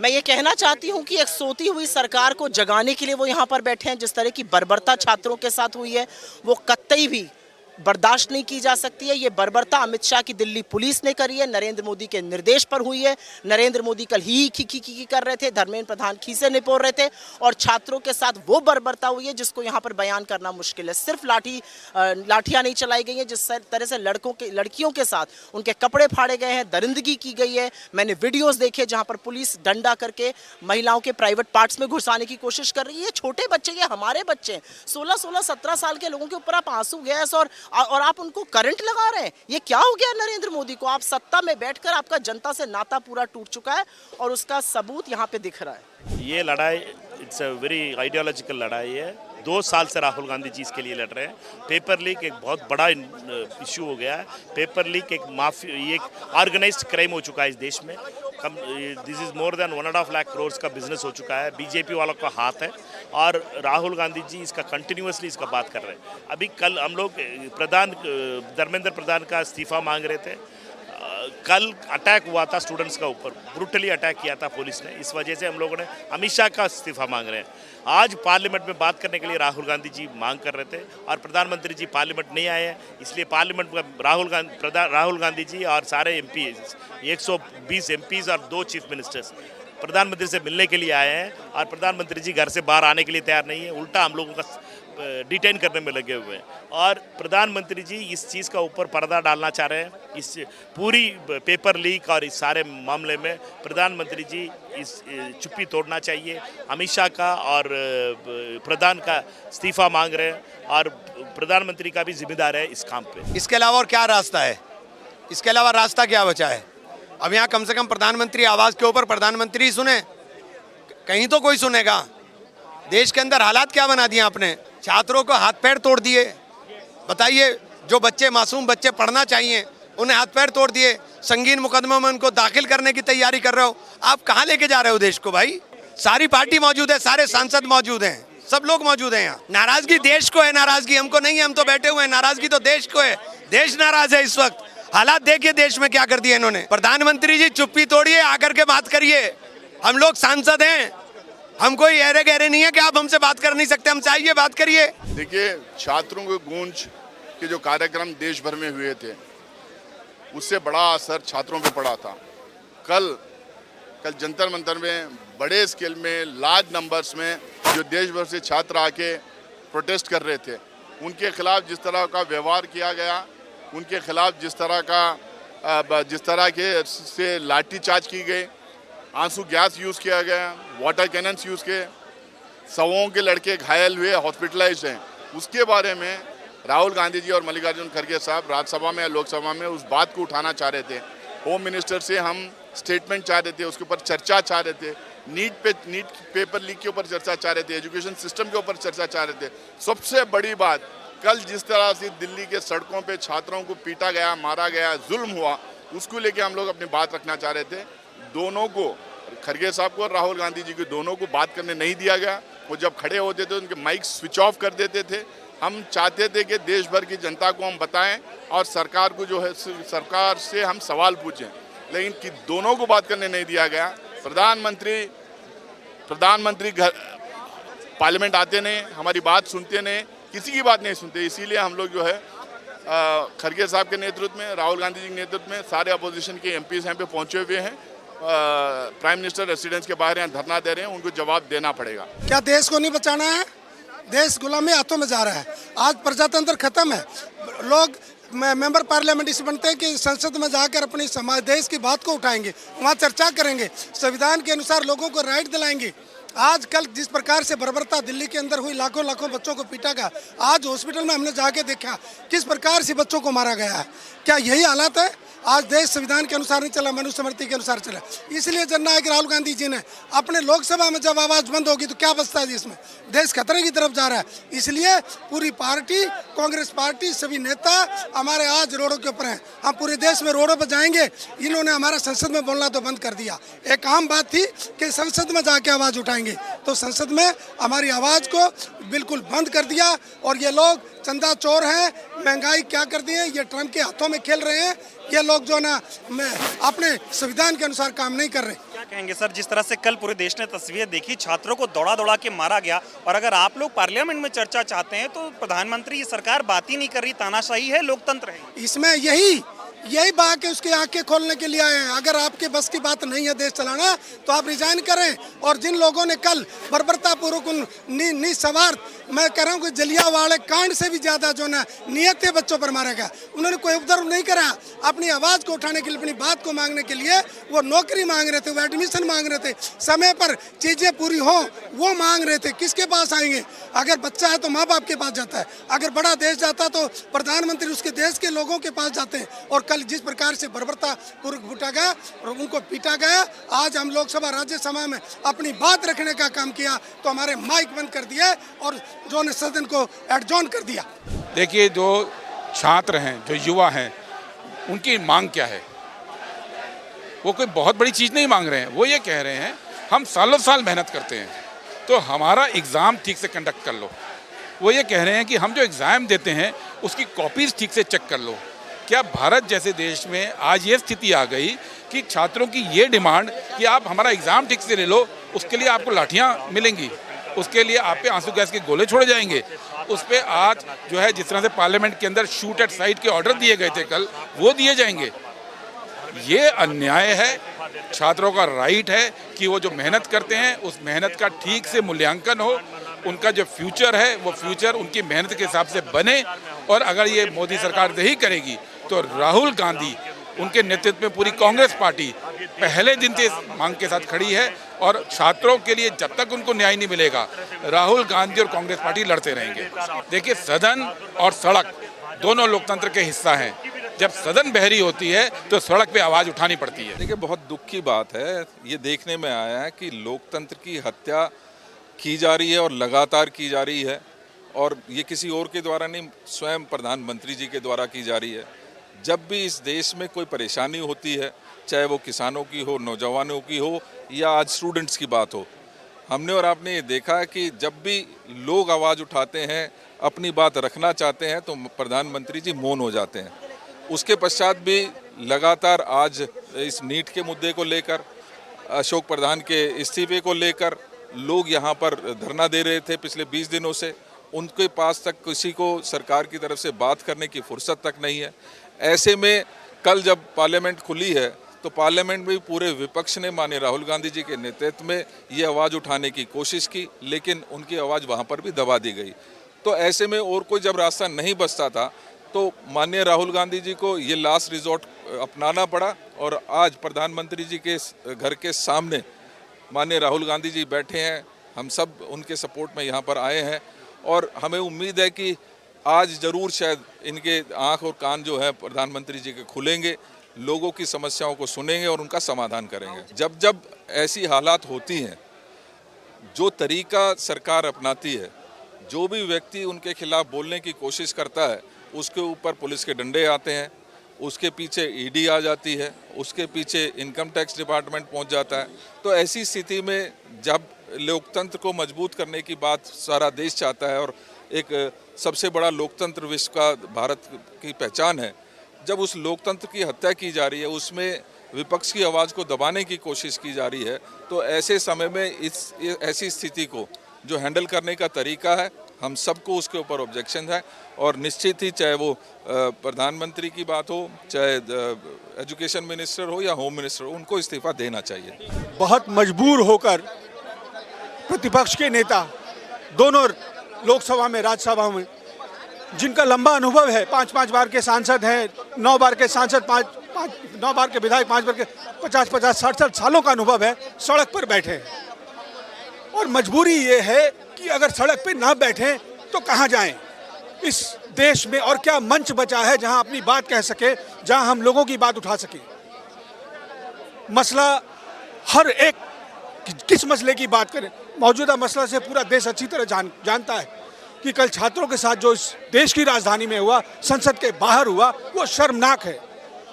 मैं ये कहना चाहती हूँ कि एक सोती हुई सरकार को जगाने के लिए वो यहाँ पर बैठे हैं। जिस तरह की बर्बरता छात्रों के साथ हुई है वो कतई भी बर्दाश्त नहीं की जा सकती है। ये बर्बरता अमित शाह की दिल्ली पुलिस ने करी है, नरेंद्र मोदी के निर्देश पर हुई है। नरेंद्र मोदी कल ही खी कर रहे थे, धर्मेंद्र प्रधान खीसे निपोर रहे थे और छात्रों के साथ वो बर्बरता हुई है जिसको यहाँ पर बयान करना मुश्किल है। सिर्फ लाठियाँ नहीं चलाई गई हैं, जिस तरह से लड़कियों के साथ उनके कपड़े फाड़े गए हैं, दरिंदगी की गई है। मैंने वीडियोस देखे जहाँ पर पुलिस डंडा करके महिलाओं के प्राइवेट पार्ट्स में घुसाने की कोशिश कर रही है। छोटे बच्चे, ये हमारे बच्चे 16-17 साल के लोगों के ऊपर आप आंसू गैस और आप उनको करंट लगा रहे हैं। ये क्या हो गया नरेंद्र मोदी को? आप सत्ता में बैठकर आपका जनता से नाता पूरा टूट चुका है और उसका सबूत यहाँ पे दिख रहा है। ये लड़ाई इट्स अ वेरी आइडियोलॉजिकल लड़ाई है। 2 साल से राहुल गांधी जी इसके लिए लड़ रहे हैं। पेपर लीक एक बहुत बड़ा इशू हो गया है। पेपर लीक एक ऑर्गेनाइज्ड क्राइम हो चुका है इस देश में। This is more than 1.5 lakh crore का बिजनेस हो चुका है। बीजेपी वालों का हाथ है और राहुल गांधी जी इसका कंटिन्यूसली इसका बात कर रहे हैं। अभी कल हम लोग धर्मेंद्र प्रधान का इस्तीफा मांग रहे थे। कल अटैक हुआ था स्टूडेंट्स का ऊपर, ब्रूटली अटैक किया था पुलिस ने। इस वजह से हम लोगों ने अमित शाह का इस्तीफा मांग रहे हैं। आज पार्लियामेंट में बात करने के लिए राहुल गांधी जी मांग कर रहे थे और प्रधानमंत्री जी पार्लियामेंट नहीं आए हैं। इसलिए पार्लियामेंट में राहुल गांधी जी और सारे एमपी 120 एमपीज और 2 चीफ मिनिस्टर्स प्रधानमंत्री से मिलने के लिए आए हैं और प्रधानमंत्री जी घर से बाहर आने के लिए तैयार नहीं है, उल्टा हम लोगों का डिटेन करने में लगे हुए हैं। और प्रधानमंत्री जी इस चीज़ का ऊपर पर्दा डालना चाह रहे हैं। इस पूरी पेपर लीक और इस सारे मामले में प्रधानमंत्री जी इस चुप्पी तोड़ना चाहिए। अमित शाह का और प्रधान का इस्तीफा मांग रहे हैं और प्रधानमंत्री का भी जिम्मेदार है इस काम पे। इसके अलावा और क्या रास्ता है? इसके अलावा रास्ता क्या बचा है? अब यहाँ कम से कम प्रधानमंत्री आवास के ऊपर प्रधानमंत्री सुने, कहीं तो कोई सुनेगा। देश के अंदर हालात क्या बना दिए आपने? छात्रों को हाथ पैर तोड़ दिए। बताइए, जो बच्चे मासूम बच्चे पढ़ना चाहिए उन्हें हाथ पैर तोड़ दिए। संगीन मुकदमों में उनको दाखिल करने की तैयारी कर रहे हो। आप कहाँ लेके जा रहे हो देश को भाई? सारी पार्टी मौजूद है, सारे सांसद मौजूद हैं, सब लोग मौजूद हैं यहाँ। नाराजगी देश को है, नाराजगी हमको नहीं है, हम तो बैठे हुए हैं। नाराजगी तो देश को है, देश नाराज है इस वक्त। हालात देखिए देश में क्या कर दिया इन्होंने। प्रधानमंत्री जी चुप्पी तोड़िए, आकर के बात करिए। हम लोग सांसद हैं, हम कोई ऐरे गहरे नहीं है कि आप हमसे बात कर नहीं सकते। हम चाहिए बात करिए। देखिए, छात्रों के गूंज के जो कार्यक्रम देश भर में हुए थे उससे बड़ा असर छात्रों पे पड़ा था। कल जंतर मंतर में बड़े स्केल में लार्ज नंबर्स में जो देश भर से छात्र आके प्रोटेस्ट कर रहे थे, उनके खिलाफ जिस तरह का व्यवहार किया गया, उनके खिलाफ जिस तरह के से लाठीचार्ज की गई, आंसू गैस यूज़ किया गया, वाटर कैनन्स यूज़ किए, 100 के लड़के घायल हुए, हॉस्पिटलाइज्ड हैं, उसके बारे में राहुल गांधी जी और मल्लिकार्जुन खड़गे साहब राज्यसभा में या लोकसभा में उस बात को उठाना चाह रहे थे। होम मिनिस्टर से हम स्टेटमेंट चाह रहे थे, उसके ऊपर चर्चा चाह रहे थे। नीट पेपर लीक के ऊपर चर्चा चाह रहे थे, एजुकेशन सिस्टम के ऊपर चर्चा चाह रहे थे। सबसे बड़ी बात, कल जिस तरह से दिल्ली के सड़कों पे छात्रों को पीटा गया, मारा गया, जुल्म हुआ, उसको लेके हम लोग अपनी बात रखना चाह रहे थे। दोनों को, खड़गे साहब को और राहुल गांधी जी को, दोनों को बात करने नहीं दिया गया। वो जब खड़े होते थे उनके माइक स्विच ऑफ कर देते थे। हम चाहते थे कि देश भर की जनता को हम बताएं और सरकार को जो है, सरकार से हम सवाल पूछें, लेकिन कि दोनों को बात करने नहीं दिया गया। प्रधानमंत्री घर पार्लियामेंट आते नहीं, हमारी बात सुनते नहीं, किसी की बात नहीं सुनते। इसीलिए हम लोग जो है खड़गे साहब के नेतृत्व में, राहुल गांधी जी के नेतृत्व में सारे अपोजिशन के एमपीज यहाँ पे पहुंचे हुए हैं। प्राइम मिनिस्टर रेसिडेंस के बाहर यहाँ धरना दे रहे हैं, उनको जवाब देना पड़ेगा। क्या देश को नहीं बचाना है? देश गुलामी हाथों में जा रहा है। आज प्रजातंत्र खत्म है। लोग मेंबर पार्लियामेंट इस बनते हैं कि संसद में जाकर अपनी समाज देश की बात को उठाएंगे, वहाँ चर्चा करेंगे, संविधान के अनुसार लोगों को राइट दिलाएंगे। आज कल जिस प्रकार से बर्बरता दिल्ली के अंदर हुई, लाखों बच्चों को पीटा गया, आज हॉस्पिटल में हमने जाके देखा किस प्रकार से बच्चों को मारा गया है। क्या यही हालात है? आज देश संविधान के अनुसार नहीं चला, मनुस्मृति के अनुसार चला। इसलिए जननायक राहुल गांधी जी ने अपने लोकसभा में जब आवाज़ बंद होगी तो क्या बचता है देश में? देश खतरे की तरफ जा रहा है। इसलिए पूरी पार्टी, कांग्रेस पार्टी, सभी नेता हमारे आज रोडों के ऊपर हैं। हम पूरे देश में रोडों पर जाएंगे। इन्होंने हमारा संसद में बोलना तो बंद कर दिया। एक आम बात थी कि संसद में जाके आवाज़ उठाएंगे, तो संसद में हमारी आवाज़ को बिल्कुल बंद कर दिया। और ये लोग चंदा चोर हैं, महंगाई क्या कर दी है, ये ट्रम्प के हाथों में खेल रहे हैं। ये लोग जो ना अपने संविधान के अनुसार काम नहीं कर रहे। क्या कहेंगे सर, जिस तरह से कल पूरे देश ने तस्वीर देखी, छात्रों को दौड़ा दौड़ा के मारा गया, और अगर आप लोग पार्लियामेंट में चर्चा चाहते हैं तो प्रधानमंत्री, ये सरकार बात ही नहीं कर रही, तानाशाही है, लोकतंत्र है। इसमें यही बात है, उसकी आंखें खोलने के लिए आए हैं। अगर आपके बस की बात नहीं है देश चलाना तो आप रिजाइन करें। और जिन लोगों ने कल बर्बरतापूर्वक निस्वार्थ, मैं कह रहा हूँ कि जलियांवाला कांड से भी ज्यादा जो ना नियत है बच्चों पर मारा गया, उन्होंने कोई उपद्रव नहीं करा। अपनी आवाज को उठाने के लिए, अपनी बात को मांगने के लिए वो नौकरी मांग रहे थे, वो एडमिशन मांग रहे थे, समय पर चीजें पूरी हो वो मांग रहे थे। किसके पास आएंगे? अगर बच्चा है तो माँ बाप के पास जाता है, अगर बड़ा देश जाता तो प्रधानमंत्री उसके देश के लोगों के पास जाते हैं। और कल जिस प्रकार से बर्बरता पूर्वक बूटा गया और उनको पीटा गया, आज हम लोकसभा राज्यसभा में अपनी बात रखने का काम किया तो हमारे माइक बंद कर दिए और जो ने सदन को एडजॉर्न कर दिया। देखिए, जो छात्र हैं, जो युवा हैं, उनकी मांग क्या है? वो कोई बहुत बड़ी चीज़ नहीं मांग रहे हैं। वो ये कह रहे हैं हम सालों साल मेहनत करते हैं तो हमारा एग्ज़ाम ठीक से कंडक्ट कर लो। वो ये कह रहे हैं कि हम जो एग्ज़ाम देते हैं उसकी कॉपीज़ ठीक से चेक कर लो। क्या भारत जैसे देश में आज ये स्थिति आ गई कि छात्रों की ये डिमांड कि आप हमारा एग्ज़ाम ठीक से ले लो, उसके लिए आपको लाठियाँ मिलेंगी, उसके लिए आप पे आंसू गैस के गोले छोड़े जाएंगे, उस पर आज जो है जिस तरह से पार्लियामेंट के अंदर शूट एट साइट के ऑर्डर दिए गए थे कल, वो दिए जाएंगे। ये अन्याय है। छात्रों का राइट है कि वो जो मेहनत करते हैं उस मेहनत का ठीक से मूल्यांकन हो, उनका जो फ्यूचर है वो फ्यूचर उनकी मेहनत के हिसाब से बने। और अगर ये मोदी सरकार नहीं करेगी तो राहुल गांधी, उनके नेतृत्व में पूरी कांग्रेस पार्टी पहले दिन से इस मांग के साथ खड़ी है और छात्रों के लिए जब तक उनको न्याय नहीं मिलेगा राहुल गांधी और कांग्रेस पार्टी लड़ते रहेंगे। देखिए, सदन और सड़क दोनों लोकतंत्र के हिस्सा हैं। जब सदन बहरी होती है तो सड़क पे आवाज़ उठानी पड़ती है। देखिए, बहुत दुख की बात है, ये देखने में आया है कि लोकतंत्र की हत्या की जा रही है और लगातार की जा रही है, और ये किसी और के द्वारा नहीं, स्वयं प्रधानमंत्री जी के द्वारा की जा रही है। जब भी इस देश में कोई परेशानी होती है, चाहे वो किसानों की हो, नौजवानों की हो, या आज स्टूडेंट्स की बात हो, हमने और आपने ये देखा है कि जब भी लोग आवाज़ उठाते हैं, अपनी बात रखना चाहते हैं, तो प्रधानमंत्री जी मौन हो जाते हैं। उसके पश्चात भी लगातार आज इस नीट के मुद्दे को लेकर, अशोक प्रधान के इस्तीफे को लेकर लोग यहाँ पर धरना दे रहे थे पिछले 20 दिनों से। उनके पास तक किसी को सरकार की तरफ से बात करने की फुर्सत तक नहीं है। ऐसे में कल जब पार्लियामेंट खुली है तो पार्लियामेंट में पूरे विपक्ष ने माननीय राहुल गांधी जी के नेतृत्व में ये आवाज़ उठाने की कोशिश की, लेकिन उनकी आवाज़ वहाँ पर भी दबा दी गई। तो ऐसे में और कोई जब रास्ता नहीं बचता था तो माननीय राहुल गांधी जी को ये लास्ट रिजॉर्ट अपनाना पड़ा, और आज प्रधानमंत्री जी के घर के सामने माननीय राहुल गांधी जी बैठे हैं। हम सब उनके सपोर्ट में यहाँ पर आए हैं और हमें उम्मीद है कि आज ज़रूर शायद इनके आँख और कान जो है प्रधानमंत्री जी के खुलेंगे, लोगों की समस्याओं को सुनेंगे और उनका समाधान करेंगे। जब जब ऐसी हालात होती हैं, जो तरीका सरकार अपनाती है, जो भी व्यक्ति उनके खिलाफ बोलने की कोशिश करता है उसके ऊपर पुलिस के डंडे आते हैं, उसके पीछे ईडी आ जाती है, उसके पीछे इनकम टैक्स डिपार्टमेंट पहुंच जाता है। तो ऐसी स्थिति में जब लोकतंत्र को मजबूत करने की बात सारा देश चाहता है और एक सबसे बड़ा लोकतंत्र विश्व का भारत की पहचान है, जब उस लोकतंत्र की हत्या की जा रही है, उसमें विपक्ष की आवाज़ को दबाने की कोशिश की जा रही है, तो ऐसे समय में ऐसी स्थिति को जो हैंडल करने का तरीका है, हम सबको उसके ऊपर ऑब्जेक्शन है। और निश्चित ही चाहे वो प्रधानमंत्री की बात हो, चाहे एजुकेशन मिनिस्टर हो या होम मिनिस्टर हो, उनको इस्तीफा देना चाहिए। बहुत मजबूर होकर प्रतिपक्ष के नेता दोनों लोकसभा में, राज्यसभा में, जिनका लंबा अनुभव है, 5-5 बार के सांसद हैं, 9 बार के सांसद, 9 बार के विधायक, 5 बार के 50-50 60 सालों का अनुभव है, सड़क पर बैठे हैं। और मजबूरी ये है कि अगर सड़क पे ना बैठें तो कहाँ जाएं? इस देश में और क्या मंच बचा है जहां अपनी बात कह सके, जहां हम लोगों की बात उठा सके? मसला हर एक किस मसले की बात करें, मौजूदा मसला से पूरा देश अच्छी तरह जानता है कि कल छात्रों के साथ जो इस देश की राजधानी में हुआ, संसद के बाहर हुआ, वो शर्मनाक है।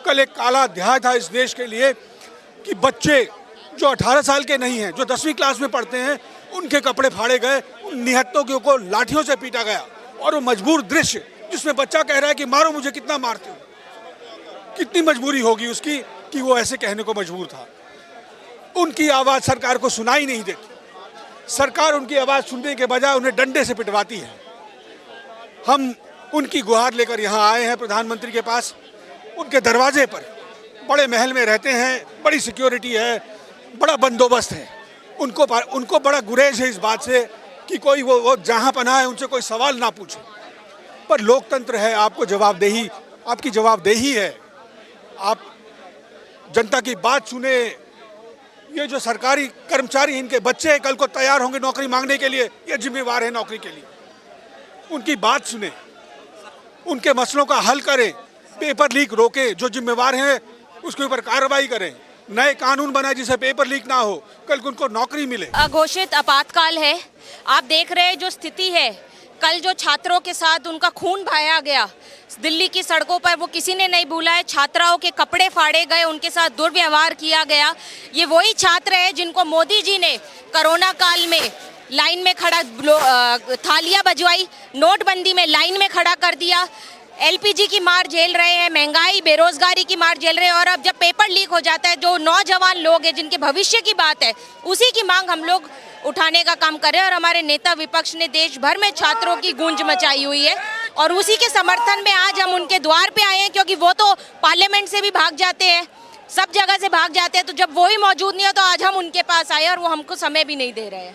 कल एक काला अध्याय था इस देश के लिए कि बच्चे जो 18 साल के नहीं हैं, जो 10वीं क्लास में पढ़ते हैं, उनके कपड़े फाड़े गए, उन निहत्तों को लाठियों से पीटा गया। और वो मजबूर दृश्य जिसमें बच्चा कह रहा है कि मारो मुझे, कितना मारते हो, कितनी मजबूरी होगी उसकी कि वो ऐसे कहने को मजबूर था। उनकी आवाज़ सरकार को सुनाई नहीं देती। सरकार उनकी आवाज़ सुनने के बजाय उन्हें डंडे से पिटवाती है। हम उनकी गुहार लेकर यहाँ आए हैं प्रधानमंत्री के पास। उनके दरवाजे पर, बड़े महल में रहते हैं, बड़ी सिक्योरिटी है, बड़ा बंदोबस्त है। उनको बड़ा गुरेज है इस बात से कि कोई वो जहाँ पनाह है उनसे कोई सवाल ना पूछे। पर लोकतंत्र है, आपकी जवाबदेही है। आप जनता की बात सुने। ये जो सरकारी कर्मचारी, इनके बच्चे कल को तैयार होंगे नौकरी मांगने के लिए, ये जिम्मेवार है नौकरी के लिए। उनकी बात सुने, उनके मसलों का हल करें, पेपर लीक रोके, जो जिम्मेवार हैं उसके ऊपर कार्रवाई करें, नए कानून बनाए जिससे पेपर लीक ना हो, कल को उनको नौकरी मिले। अघोषित आपातकाल है। आप देख रहे हैं जो स्थिति है, कल जो छात्रों के साथ उनका खून बहाया गया दिल्ली की सड़कों पर, वो किसी ने नहीं भूला है। छात्राओं के कपड़े फाड़े गए, उनके साथ दुर्व्यवहार किया गया। ये वही छात्र है जिनको मोदी जी ने कोरोना काल में लाइन में खड़ा थालियां बजवाई, नोटबंदी में लाइन में खड़ा कर दिया, एलपीजी की मार झेल रहे हैं, महंगाई बेरोजगारी की मार झेल रहे हैं। और अब जब पेपर लीक हो जाता है, जो नौजवान लोग हैं जिनके भविष्य की बात है, उसी की मांग हम लोग उठाने का काम कर रहे हैं। और हमारे नेता विपक्ष ने देश भर में छात्रों की गूंज मचाई हुई है और उसी के समर्थन में आज हम उनके द्वार पे आए हैं, क्योंकि वो तो पार्लियामेंट से भी भाग जाते हैं, सब जगह से भाग जाते हैं। तो जब वो ही मौजूद नहीं है तो आज हम उनके पास आए और वो हमको समय भी नहीं दे रहे हैं।